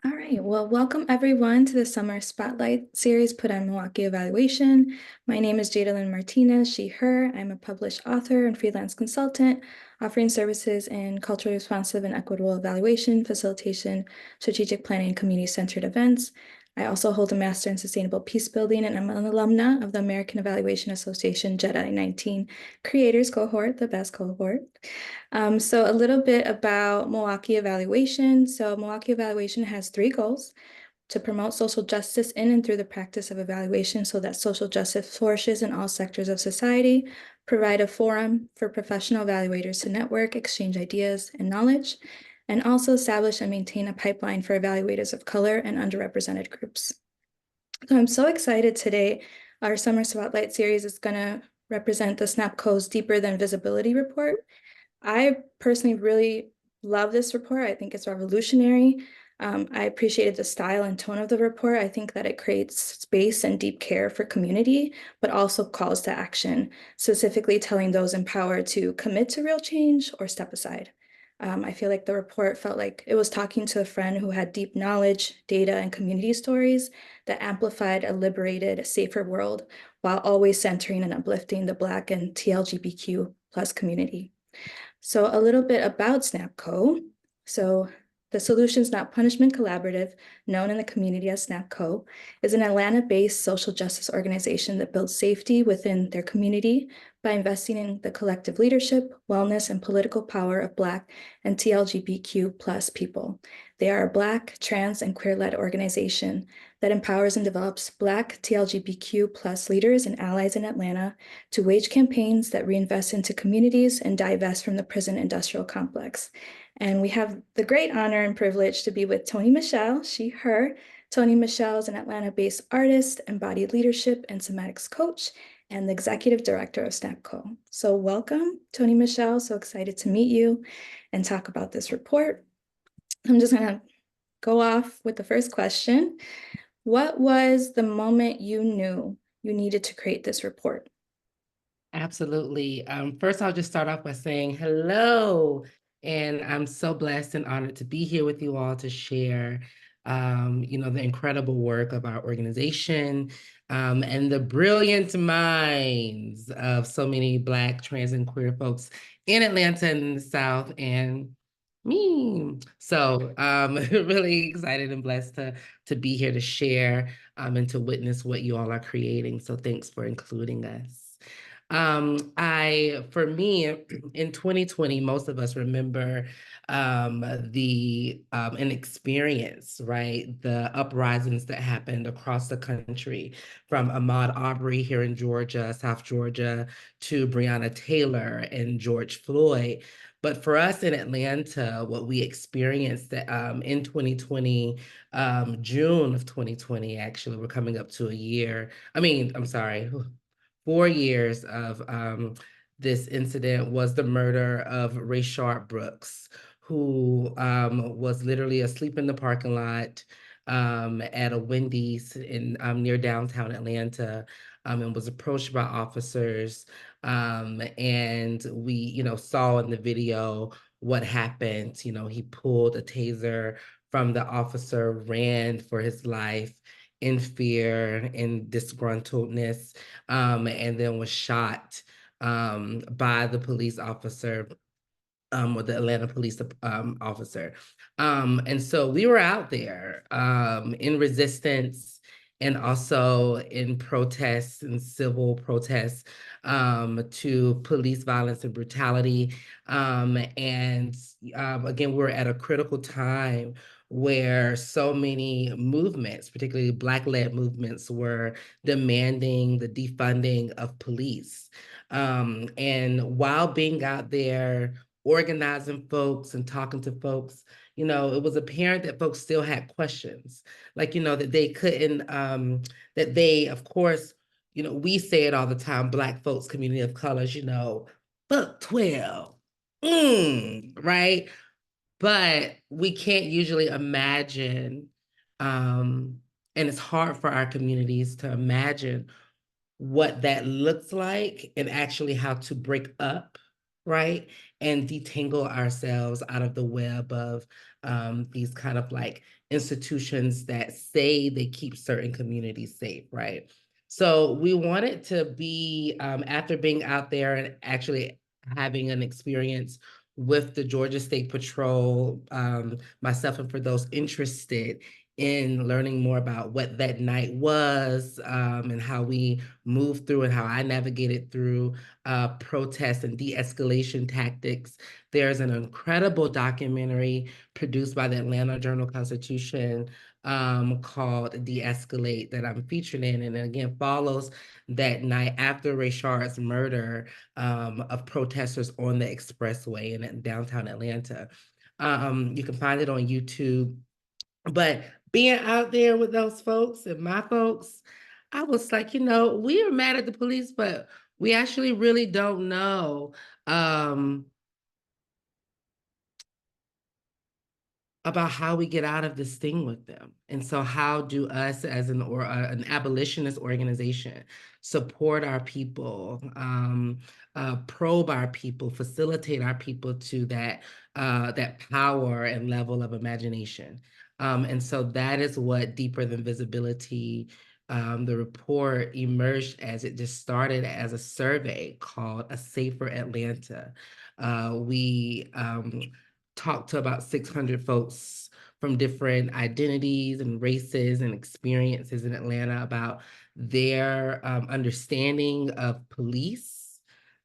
All right, well, welcome everyone to the Summer Spotlight series put on Milwaukee Evaluation. My name is Jeydelyn Martinez, she, her. I'm a published author and freelance consultant offering services in culturally responsive and equitable evaluation, facilitation, strategic planning, and community-centered events. I also hold a Master in Sustainable Peace Building, and I'm an alumna of the American Evaluation Association GEDI 19 Creators Cohort, the best cohort. So a little bit about Milwaukee Evaluation. So Milwaukee Evaluation has three goals: to promote social justice in and through the practice of evaluation so that social justice flourishes in all sectors of society, provide a forum for professional evaluators to network, exchange ideas and knowledge, and also establish and maintain a pipeline for evaluators of color and underrepresented groups. So I'm so excited today. Our Summer Spotlight series is going to represent the SnapCo's Deeper Than Visibility report. I personally really love this report. I think it's revolutionary. I appreciated the style and tone of the report. I think that it creates space and deep care for community, but also calls to action, specifically telling those in power to commit to real change or step aside. I feel like the report felt like it was talking to a friend who had deep knowledge, data, and community stories that amplified a liberated, safer world while always centering and uplifting the Black and TLGBQ plus community. So a little bit about SnapCo. So the Solutions Not Punishment Collaborative, known in the community as SnapCo, is an Atlanta-based social justice organization that builds safety within their community by investing in the collective leadership, wellness, and political power of Black and TLGBQ plus people. They are a Black, trans, and queer-led organization that empowers and develops Black TLGBQ plus leaders and allies in Atlanta to wage campaigns that reinvest into communities and divest from the prison industrial complex. And we have the great honor and privilege to be with Toni-Michelle, she, her. Toni-Michelle is an Atlanta-based artist, embodied leadership, and somatics coach, and the Executive Director of SnapCo. So welcome, Toni-Michelle. So excited to meet you and talk about this report. I'm just going to go off with the first question. What was the moment you knew you needed to create this report? Absolutely. First, I'll just start off by saying hello. And I'm so blessed and honored to be here with you all to share, the incredible work of our organization, and the brilliant minds of so many Black, trans, and queer folks in Atlanta and in the South, and me. So really excited and blessed to be here to share and to witness what you all are creating. So thanks for including us. For me, in 2020, most of us remember an experience, right? The uprisings that happened across the country, from Ahmaud Arbery here in Georgia, South Georgia, to Breonna Taylor and George Floyd. But for us in Atlanta, what we experienced in 2020, June of 2020, actually, we're coming up to a year. I'm sorry, 4 years of this incident was the murder of Rayshard Brooks, who was literally asleep in the parking lot at a Wendy's in near downtown Atlanta, and was approached by officers. And we, saw in the video what happened. He pulled a taser from the officer, ran for his life in fear and disgruntledness, and then was shot by the police officer, or the Atlanta police officer. And so we were out there in resistance and also in protests and civil protests to police violence and brutality. And again, we're at a critical time where so many movements, particularly Black-led movements, were demanding the defunding of police. And while being out there organizing folks and talking to folks, it was apparent that folks still had questions, like, that they couldn't, that they, of course, we say it all the time, Black folks, community of colors, fuck 12, right? But we can't usually imagine, and it's hard for our communities to imagine what that looks like and actually how to break up, right? and detangle ourselves out of the web of these kind of like institutions that say they keep certain communities safe, right? So we wanted to be, after being out there and actually having an experience with the Georgia State Patrol, myself, and for those interested in learning more about what that night was, and how we moved through and how I navigated through protests and de-escalation tactics. There's an incredible documentary produced by the Atlanta Journal-Constitution called De-Escalate that I'm featured in, and again follows that night after Rayshard's murder of protesters on the expressway in downtown Atlanta. You can find it on YouTube. But being out there with those folks and my folks, I was like, we are mad at the police, but we actually really don't know about how we get out of this thing with them. And so how do us as an abolitionist organization support our people, probe our people, facilitate our people to that power and level of imagination. And so that is what Deeper Than Visibility, the report emerged as. It just started as a survey called A Safer Atlanta. We talked to about 600 folks from different identities and races and experiences in Atlanta about their understanding of police,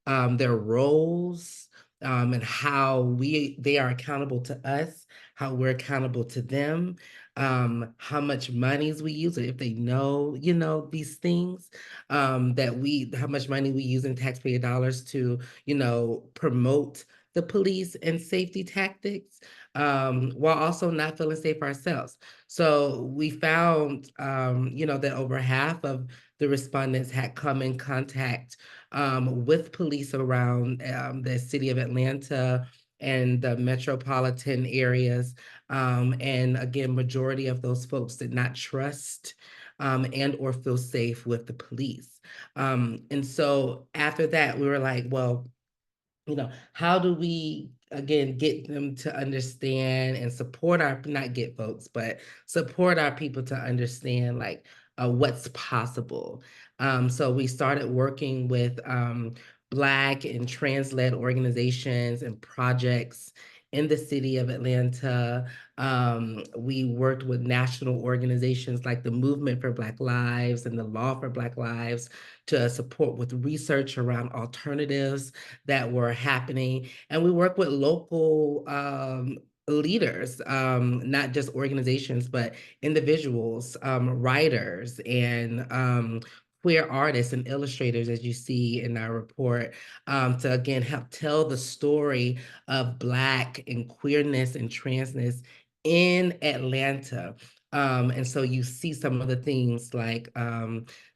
their roles, and how they are accountable to us, how we're accountable to them, how much monies we use, or if they know, these things, how much money we use in taxpayer dollars to, promote the police and safety tactics, while also not feeling safe ourselves. So we found, that over half of the respondents had come in contact with police around the city of Atlanta and the metropolitan areas. And again, majority of those folks did not trust and or feel safe with the police. And so after that, we were like, well, how do we again get them to understand and support not get folks, but support our people to understand like what's possible. So we started working with Black and trans-led organizations and projects in the city of Atlanta. We worked with national organizations like the Movement for Black Lives and the Law for Black Lives to support with research around alternatives that were happening. And we work with local leaders, not just organizations, but individuals, writers, and queer artists and illustrators, as you see in our report, to again help tell the story of Black and queerness and transness in Atlanta. And so you see some of the things like,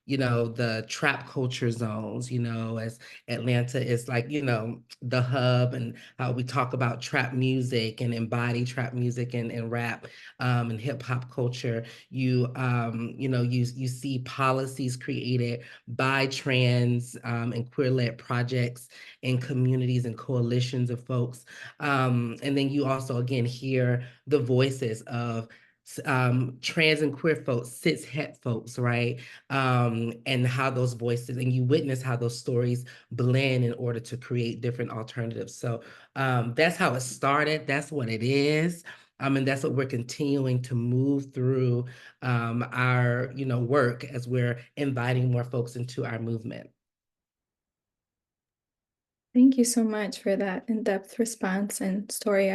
the trap culture zones, as Atlanta is like, the hub, and how we talk about trap music and embody trap music and rap, and hip hop culture. You see policies created by trans and queer-led projects and communities and coalitions of folks. And then you also again hear the voices of trans and queer folks, cis het folks, right? And how those voices, and you witness how those stories blend in order to create different alternatives. So that's how it started. That's what it is. And that's what we're continuing to move through our, work as we're inviting more folks into our movement. Thank you so much for that in-depth response and story.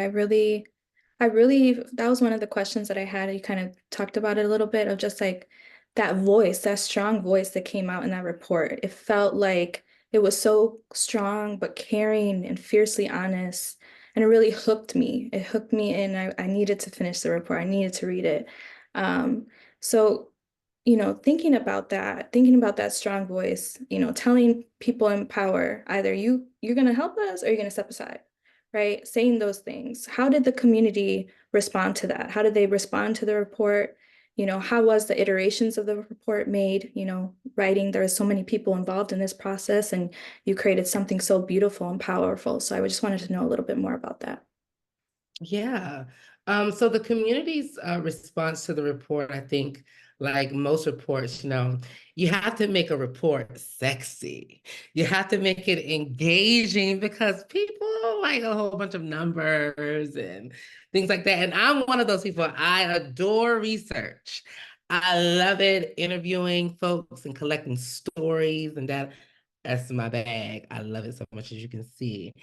That was one of the questions that I had. You kind of talked about it a little bit of just like that voice, that strong voice that came out in that report. It felt like it was so strong, but caring and fiercely honest. And it really hooked me. It hooked me in. I needed to finish the report. I needed to read it. So thinking about that strong voice, telling people in power, either you're going to help us or you're going to step aside, right? Saying those things. How did the community respond to that? How did they respond to the report? how was the iterations of the report made, writing, there was so many people involved in this process and you created something so beautiful and powerful. So I just wanted to know a little bit more about that. Yeah. So the community's response to the report, I think, like most reports, you have to make a report sexy. You have to make it engaging because people like a whole bunch of numbers and things like that. And I'm one of those people. I adore research. I love it, interviewing folks and collecting stories and that. That's my bag. I love it so much, as you can see.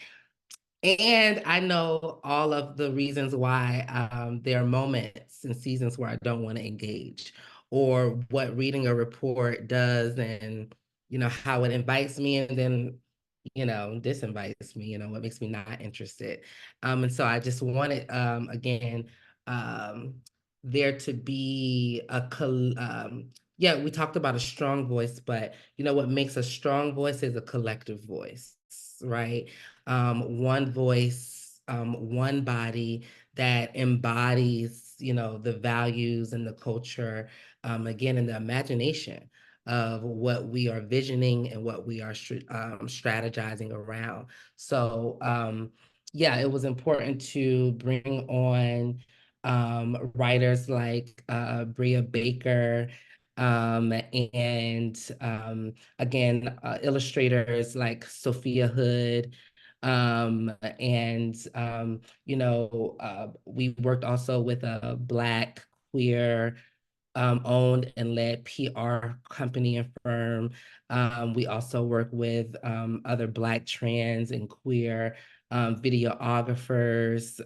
And I know all of the reasons why there are moments and seasons where I don't want to engage, or what reading a report does, and how it invites me and then disinvites me, what makes me not interested. And so I just wanted again um there to be yeah, we talked about a strong voice, but what makes a strong voice is a collective voice, right? One voice, one body that embodies, the values and the culture, again, and the imagination of what we are visioning and what we are strategizing around. So, yeah, it was important to bring on writers like Bria Baker, and again, illustrators like Sophia Hood, and we worked also with a Black queer owned and led PR company and firm. We also work with other Black trans and queer videographers,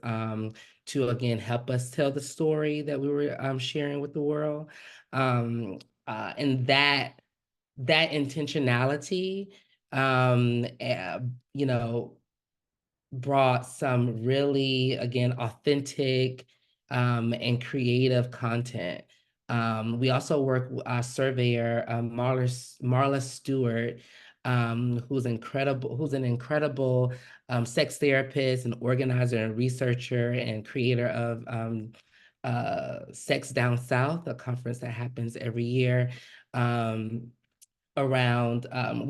to again help us tell the story that we were sharing with the world. And that intentionality, uh, you know, brought some really, again, authentic and creative content. We also work with our surveyor, Marla Stewart, who's an incredible sex therapist and organizer and researcher and creator of Sex Down South, a conference that happens every year. We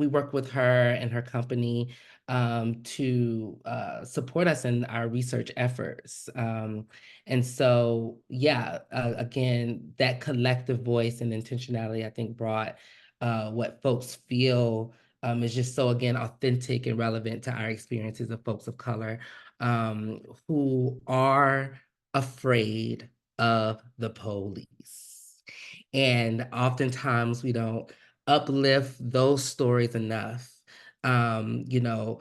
work with her and her company to support us in our research efforts. And so, yeah, again, that collective voice and intentionality, I think, brought what folks feel is just so, again, authentic and relevant to our experiences of folks of color who are afraid of the police. And oftentimes we don't uplift those stories enough. The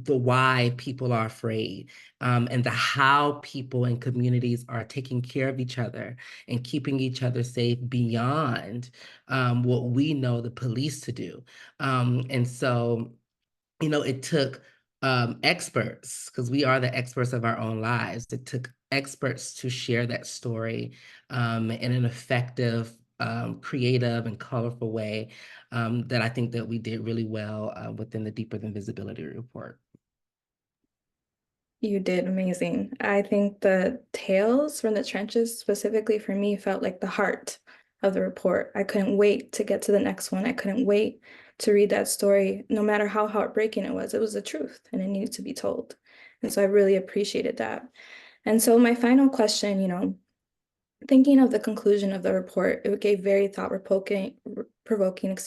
why people are afraid, and the how people and communities are taking care of each other and keeping each other safe beyond what we know the police to do. And so it took experts, because we are the experts of our own lives. It took experts to share that story in an effective, creative, and colorful way that I think that we did really well within the Deeper Than Visibility report. You did amazing. I think the tales from the trenches, specifically for me, felt like the heart of the report. I couldn't wait to get to the next one. I couldn't wait to read that story, no matter how heartbreaking it was. It was the truth and it needed to be told. And so I really appreciated that. And so my final question, thinking of the conclusion of the report, it gave very provoking, and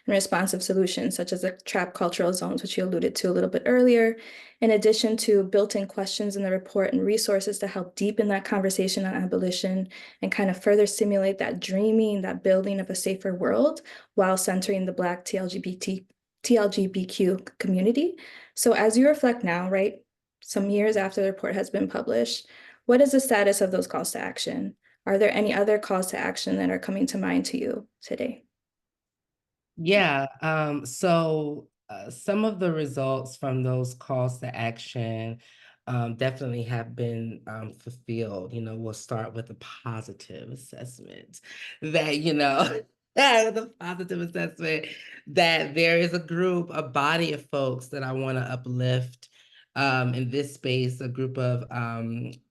responsive solutions, such as the trap cultural zones, which you alluded to a little bit earlier, in addition to built-in questions in the report and resources to help deepen that conversation on abolition and kind of further stimulate that dreaming, that building of a safer world while centering the Black TLGBQ community. So as you reflect now, right, some years after the report has been published, what is the status of those calls to action? Are there any other calls to action that are coming to mind to you today? Yeah, so some of the results from those calls to action definitely have been fulfilled. We'll start with a positive assessment that, with a positive assessment that there is a group, a body of folks that I want to uplift in this space, a group of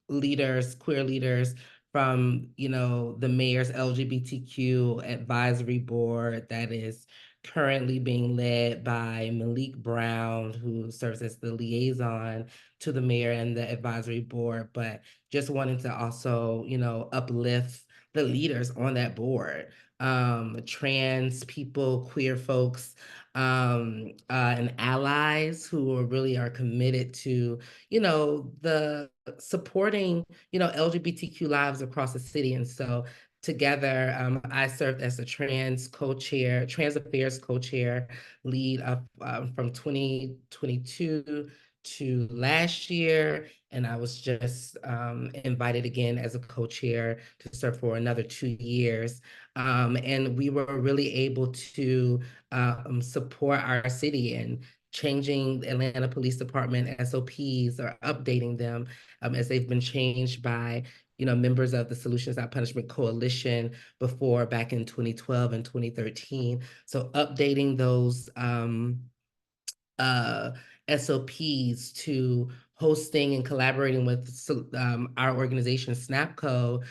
leaders, queer leaders from, the mayor's LGBTQ advisory board that is currently being led by Malik Brown, who serves as the liaison to the mayor and the advisory board, but just wanting to also, uplift the leaders on that board, trans people, queer folks, and allies who are committed to, the supporting, LGBTQ lives across the city. And so together, I served as the trans affairs co-chair lead up from 2022 to last year. And I was just invited again as a co-chair to serve for another 2 years. And we were really able to support our city and changing the Atlanta Police Department SOPs or updating them as they've been changed by members of the Solutions Not Punishment Coalition before back in 2012 and 2013. So updating those uh, SOPs to hosting and collaborating with our organization SnapCo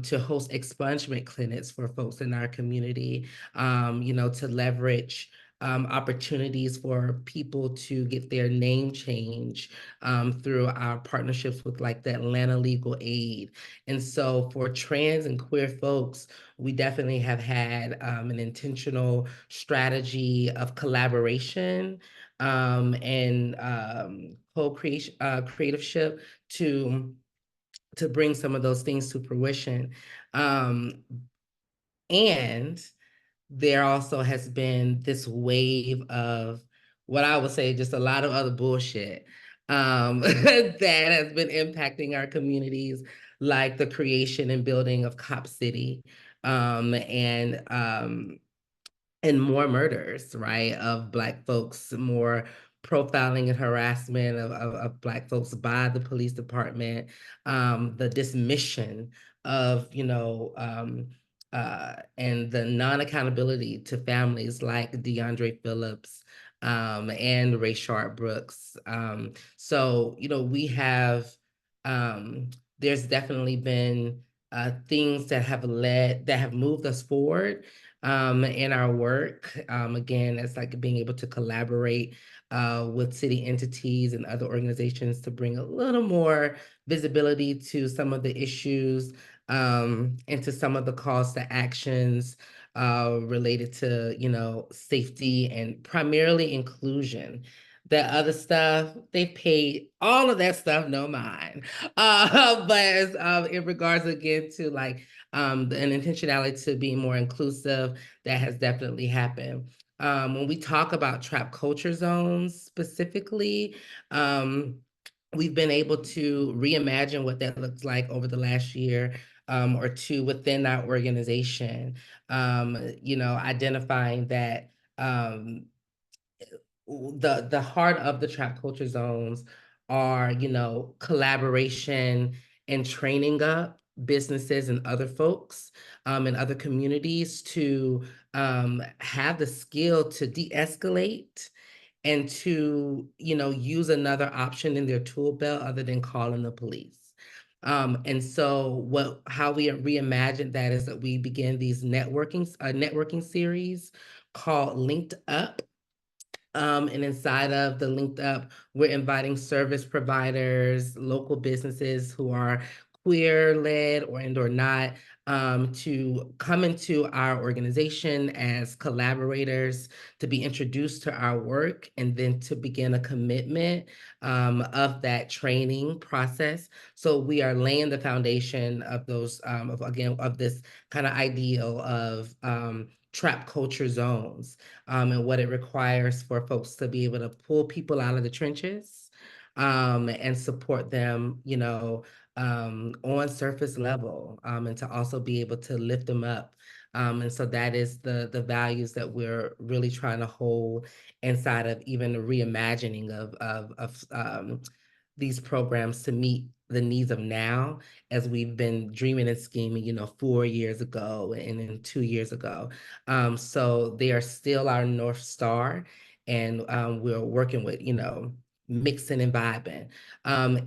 to host expungement clinics for folks in our community, to leverage opportunities for people to get their name changed through our partnerships with like the Atlanta Legal Aid. And so for trans and queer folks, we definitely have had an intentional strategy of collaboration and co-creation, creativeship to bring some of those things to fruition. And there also has been this wave of what I would say just a lot of other bullshit that has been impacting our communities, like the creation and building of Cop City, and more murders, right, of Black folks, more profiling and harassment of Black folks by the police department, the dismission of, and the non-accountability to families like DeAndre Phillips and Rayshard Brooks. So, we have, there's definitely been things that have moved us forward in our work. Again, it's like being able to collaborate with city entities and other organizations to bring a little more visibility to some of the issues and to some of the calls to actions related to, safety and primarily inclusion. That other stuff, they paid all of that stuff, no mind. But in regards again to like an intentionality to be more inclusive, that has definitely happened. When we talk about trap culture zones specifically, we've been able to reimagine what that looks like over the last year or two within our organization, identifying that the heart of the trap culture zones are, collaboration and training up businesses and other folks and other communities to have the skill to de-escalate and to, use another option in their tool belt other than calling the police. And so how we reimagined that is that we began these networking series called Linked Up. And inside of the Linked Up, we're inviting service providers, local businesses who are queer-led or not, to come into our organization as collaborators, to be introduced to our work, and then to begin a commitment of that training process. So we are laying the foundation of those, of this kind of ideal of trap culture zones and what it requires for folks to be able to pull people out of the trenches and support them, on surface level and to also be able to lift them up. And so that is the values that we're really trying to hold inside of even the reimagining of these programs to meet the needs of now, as we've been dreaming and scheming, 4 years ago and then 2 years ago. So they are still our North Star, and we're working with, mixing and vibing.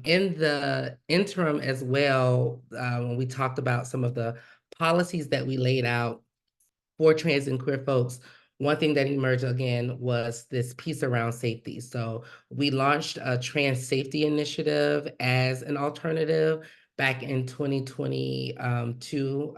In the interim as well, when we talked about some of the policies that we laid out for trans and queer folks, one thing that emerged again was this piece around safety. So we launched a trans safety initiative as an alternative back in 2022,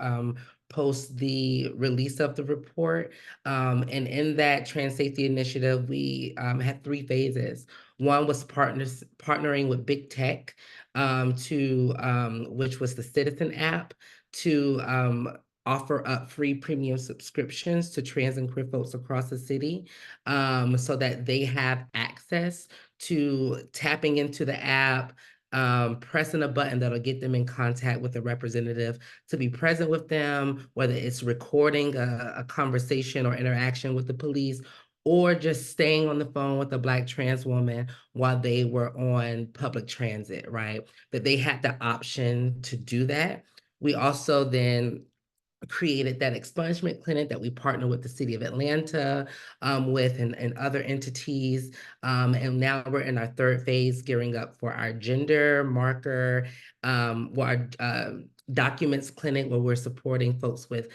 post the release of the report. And in that trans safety initiative, we had 3 phases. One was partnering with big tech, which was the Citizen app, to offer up free premium subscriptions to trans and queer folks across the city, so that they have access to tapping into the app, pressing a button that'll get them in contact with a representative to be present with them, whether it's recording a conversation or interaction with the police, or just staying on the phone with a Black trans woman while they were on public transit, right? That they had the option to do that. We also then created that expungement clinic that we partner with the city of Atlanta with and other entities. And now we're in our 3rd phase, gearing up for our gender marker, our documents clinic, where we're supporting folks with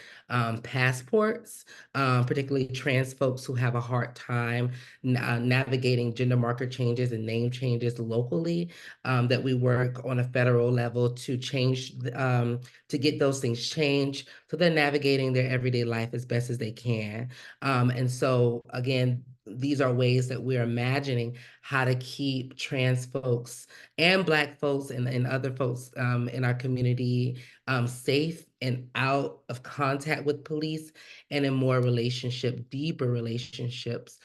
passports, particularly trans folks who have a hard time navigating gender marker changes and name changes locally, that we work on a federal level to change, to get those things changed so they're navigating their everyday life as best as they can. And so, again, these are ways that we're imagining how to keep trans folks and Black folks and other folks in our community safe and out of contact with police and in more deeper relationships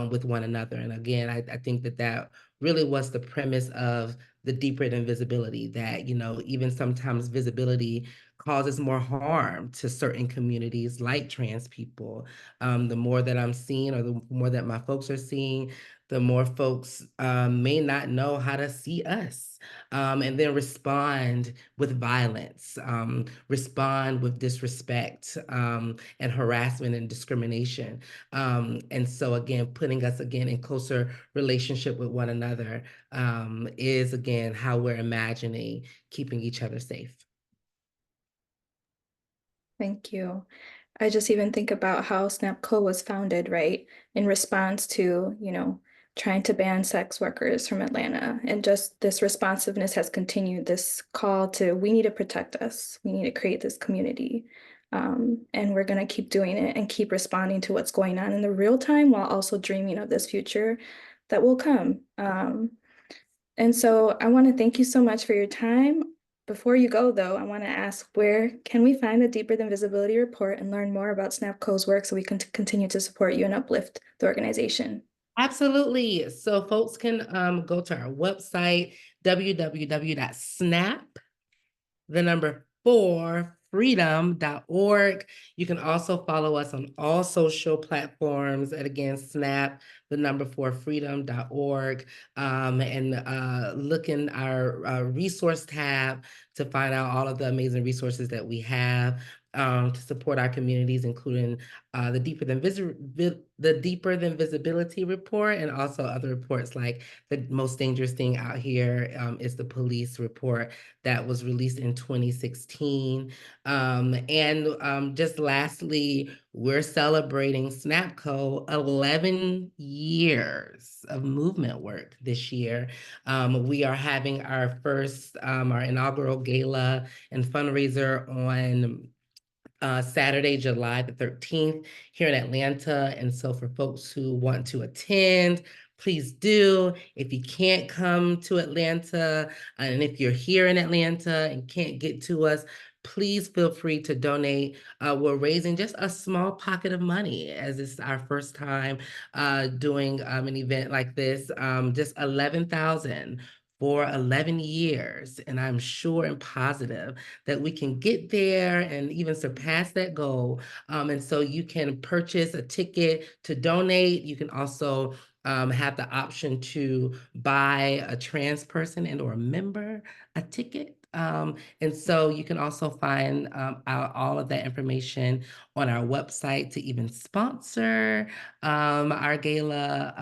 with one another. And again, I think that really was the premise of the deeper than visibility, that, even sometimes visibility causes more harm to certain communities like trans people. The more that I'm seeing, or the more that my folks are seeing, the more folks may not know how to see us, and then respond with violence, respond with disrespect, and harassment and discrimination. And so again, putting us again in closer relationship with one another is again how we're imagining keeping each other safe. Thank you. I just even think about how SnapCo was founded, right? In response to, trying to ban sex workers from Atlanta. And just this responsiveness has continued, this call to, we need to protect us. We need to create this community. And we're going to keep doing it and keep responding to what's going on in the real time while also dreaming of this future that will come. And so I want to thank you so much for your time. Before you go, though, I want to ask, where can we find the Deeper Than Visibility report and learn more about SnapCo's work so we can continue to support you and uplift the organization? Absolutely. So folks can go to our website, www.snap, the number 4, freedom.org. You can also follow us on all social platforms at, again, snap, the number 4, freedom.org, and look in our resource tab to find out all of the amazing resources that we have to support our communities, including the Deeper Than Visibility report, and also other reports like the most dangerous thing out here is the police report that was released in 2016. And just lastly, we're celebrating SnapCo 11 years of movement work this year. We are having our inaugural gala and fundraiser on Saturday, July the 13th here in Atlanta. And so for folks who want to attend, please do. If you can't come to Atlanta, and if you're here in Atlanta and can't get to us, please feel free to donate. We're raising just a small pocket of money, as it's our first time doing an event like this, just $11,000 for 11 years. And I'm sure and positive that we can get there and even surpass that goal. And so you can purchase a ticket to donate. You can also have the option to buy a trans person and or a member a ticket And so you can also find all of that information on our website to even sponsor our gala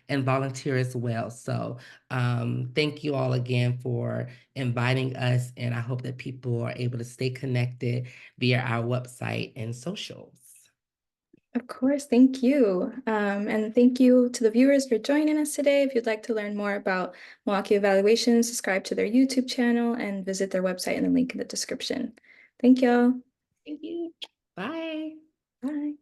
and volunteer as well. So thank you all again for inviting us, and I hope that people are able to stay connected via our website and socials. Of course, thank you. And thank you to the viewers for joining us today. If you'd like to learn more about Milwaukee Evaluation, subscribe to their YouTube channel and visit their website in the link in the description. Thank y'all. Thank you. Bye. Bye.